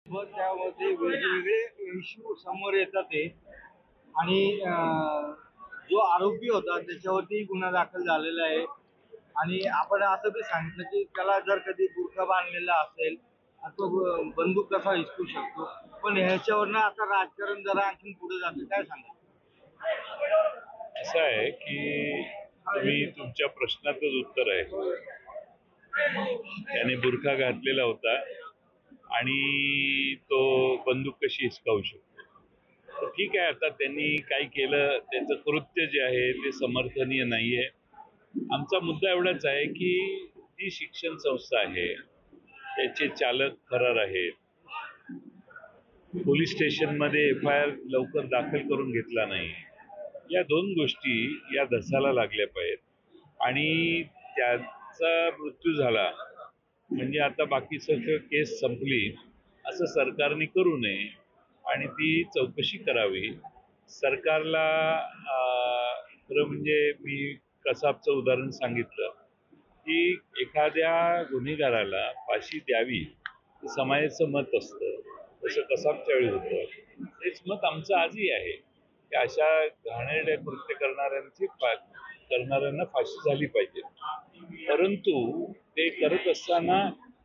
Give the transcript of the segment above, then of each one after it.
व त्यामध्ये वेगवेगळे इश्यू समोर येतात ते आणि जो आरोपी होता त्याच्यावरती गुन्हा दाखल झालेला आहे आणि आपण असं बी सांगितलं की त्याला जर कधी बुरखा बांधलेला असेल तो बंदूक कसा हिसकू शकतो, पण ह्याच्यावरनं आता राजकारण जरा आणखी पुढे जातं, काय सांगा? असं आहे की तुम्ही तुमच्या प्रश्नातच उत्तर आहे. त्याने बुरखा घातलेला होता आणि तो बंदूक कशी हिसकावू शकतो. तर ठीक आहे, आता त्यांनी काय केलं त्याचं कृत्य जे आहे ते समर्थनीय नाहीये. आमचा मुद्दा एवढाच आहे की जी शिक्षण संस्था आहे त्याचे चालक फरार आहेत. पोलीस स्टेशनमध्ये FIR लवकर दाखल करून घेतला नाही. या दोन गोष्टी या धसाला लागल्या पाहिजेत आणि त्याचा मृत्यू झाला म्हणजे आता बाकी सगळं केस संपली असं सरकारने करू नये आणि ती चौकशी करावी. सरकारला खरं म्हणजे मी कसाबचं उदाहरण सांगितलं की एखाद्या गुन्हेगाराला फाशी द्यावी हे समाजाचं मत असतं. तसं कसाबच्या वेळी होतं. तेच मत आमचं आजही आहे की अशा घाणेरड्या कृत्य करणाऱ्यांना फाशी झाली पाहिजे. परंतु ते करत असताना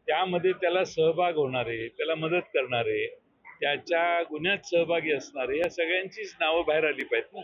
त्यामध्ये त्याला सहभाग होणारे, त्याला मदत करणारे, त्याच्या गुन्ह्यात सहभागी असणारे या सगळ्यांचीच नावं बाहेर आली पाहिजेत ना.